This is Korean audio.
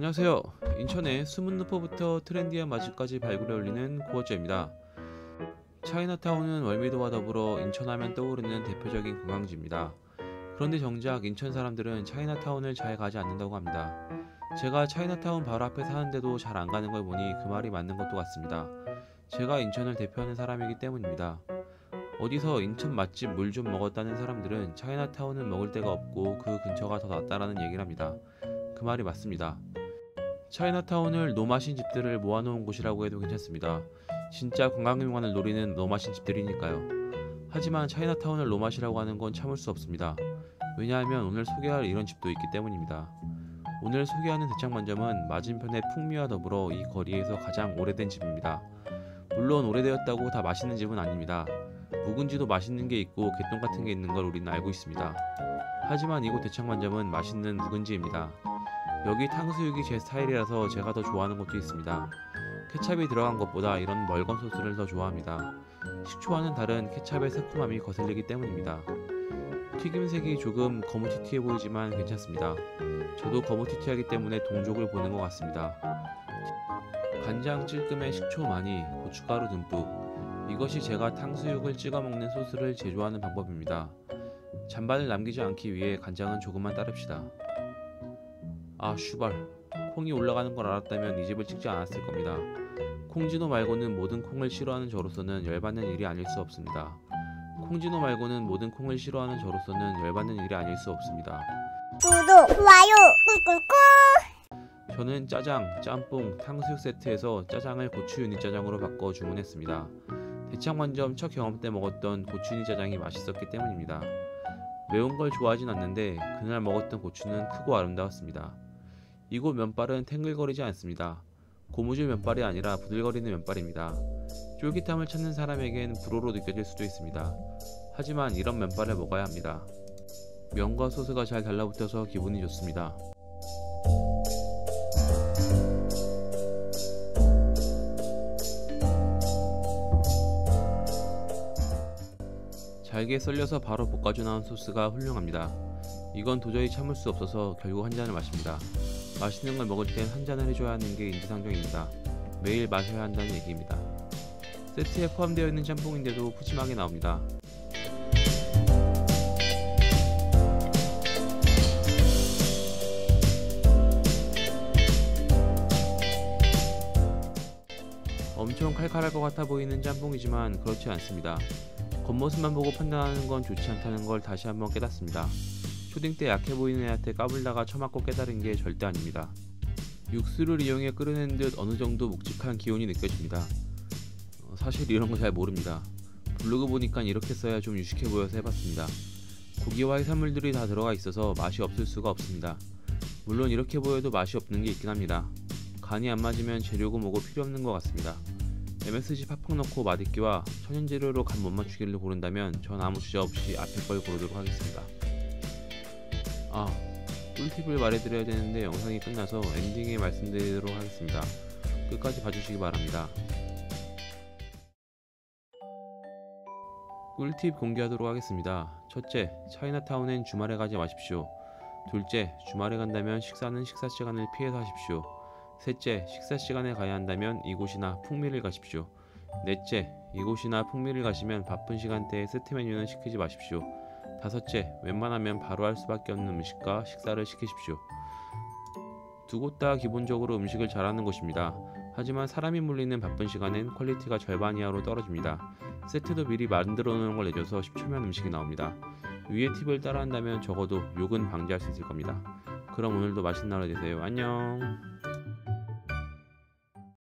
안녕하세요. 인천의 숨은 루퍼부터 트렌디한 맛집까지 발굴해 올리는 구어즈입니다. 차이나타운은 월미도와 더불어 인천하면 떠오르는 대표적인 관광지입니다. 그런데 정작 인천 사람들은 차이나타운을 잘 가지 않는다고 합니다. 제가 차이나타운 바로 앞에 사는데도 잘 안 가는 걸 보니 그 말이 맞는 것도 같습니다. 제가 인천을 대표하는 사람이기 때문입니다. 어디서 인천 맛집 물 좀 먹었다는 사람들은 차이나타운은 먹을 데가 없고 그 근처가 더 낫다라는 얘기를 합니다. 그 말이 맞습니다. 차이나타운을 노마신 집들을 모아놓은 곳이라고 해도 괜찮습니다. 진짜 관광객만을 노리는 노마신 집들이니까요. 하지만 차이나타운을 노마시라고 하는 건 참을 수 없습니다. 왜냐하면 오늘 소개할 이런 집도 있기 때문입니다. 오늘 소개하는 대창반점은 맞은편의 풍미와 더불어 이 거리에서 가장 오래된 집입니다. 물론 오래되었다고 다 맛있는 집은 아닙니다. 묵은지도 맛있는 게 있고 개똥 같은 게 있는 걸 우리는 알고 있습니다. 하지만 이곳 대창반점은 맛있는 묵은지입니다. 여기 탕수육이 제 스타일이라서 제가 더 좋아하는 것도 있습니다. 케찹이 들어간 것보다 이런 멀건 소스를 더 좋아합니다. 식초와는 다른 케찹의 새콤함이 거슬리기 때문입니다. 튀김색이 조금 거무튀튀해 보이지만 괜찮습니다. 저도 거무튀튀하기 때문에 동족을 보는 것 같습니다. 간장 찔끔에 식초 많이, 고춧가루 듬뿍. 이것이 제가 탕수육을 찍어 먹는 소스를 제조하는 방법입니다. 잔반을 남기지 않기 위해 간장은 조금만 따릅시다. 아 슈발, 콩이 올라가는 걸 알았다면 이 집을 찍지 않았을 겁니다. 콩진호 말고는 모든 콩을 싫어하는 저로서는 열받는 일이 아닐 수 없습니다. 콩진호 말고는 모든 콩을 싫어하는 저로서는 열받는 일이 아닐 수 없습니다. 구독, 좋아요, 꾹꾹꾹. 저는 짜장, 짬뽕, 탕수육 세트에서 짜장을 고추 유니 짜장으로 바꿔 주문했습니다. 대창반점 첫 경험 때 먹었던 고추 유니 짜장이 맛있었기 때문입니다. 매운 걸 좋아하진 않는데 그날 먹었던 고추는 크고 아름다웠습니다. 이곳 면발은 탱글거리지 않습니다. 고무줄 면발이 아니라 부들거리는 면발입니다. 쫄깃함을 찾는 사람에겐 불호로 느껴질 수도 있습니다. 하지만 이런 면발을 먹어야 합니다. 면과 소스가 잘 달라붙어서 기분이 좋습니다. 잘게 썰려서 바로 볶아져 나온 소스가 훌륭합니다. 이건 도저히 참을 수 없어서 결국 한 잔을 마십니다. 맛있는 걸 먹을 땐 한 잔을 해줘야 하는 게 인지상정입니다. 매일 마셔야 한다는 얘기입니다. 세트에 포함되어 있는 짬뽕인데도 푸짐하게 나옵니다. 엄청 칼칼할 것 같아 보이는 짬뽕이지만 그렇지 않습니다. 겉모습만 보고 판단하는 건 좋지 않다는 걸 다시 한번 깨닫습니다. 초딩 때 약해 보이는 애한테 까불다가 처맞고 깨달은 게 절대 아닙니다. 육수를 이용해 끓여낸 듯 어느 정도 묵직한 기운이 느껴집니다. 사실 이런 거 잘 모릅니다. 블로그 보니까 이렇게 써야 좀 유식해 보여서 해봤습니다. 고기와 해산물들이 다 들어가 있어서 맛이 없을 수가 없습니다. 물론 이렇게 보여도 맛이 없는 게 있긴 합니다. 간이 안 맞으면 재료고 뭐고 필요 없는 것 같습니다. MSG 팍팍 넣고 맛있기와 천연재료로 간 못 맞추기를 고른다면 전 아무 주저 없이 앞에 걸 고르도록 하겠습니다. 꿀팁을 말해드려야 되는데 영상이 끝나서 엔딩에 말씀드리도록 하겠습니다. 끝까지 봐주시기 바랍니다. 꿀팁 공개하도록 하겠습니다. 첫째, 차이나타운엔 주말에 가지 마십시오. 둘째, 주말에 간다면 식사는 식사 시간을 피해서 하십시오. 셋째, 식사 시간에 가야 한다면 이곳이나 풍미를 가십시오. 넷째, 이곳이나 풍미를 가시면 바쁜 시간대에 세트 메뉴는 시키지 마십시오. 다섯째, 웬만하면 바로 할 수밖에 없는 음식과 식사를 시키십시오. 두 곳 다 기본적으로 음식을 잘하는 곳입니다. 하지만 사람이 몰리는 바쁜 시간엔 퀄리티가 절반 이하로 떨어집니다. 세트도 미리 만들어 놓은 걸 내줘서 10초면 음식이 나옵니다. 위의 팁을 따라한다면 적어도 욕은 방지할 수 있을 겁니다. 그럼 오늘도 맛있는 하루 되세요. 안녕.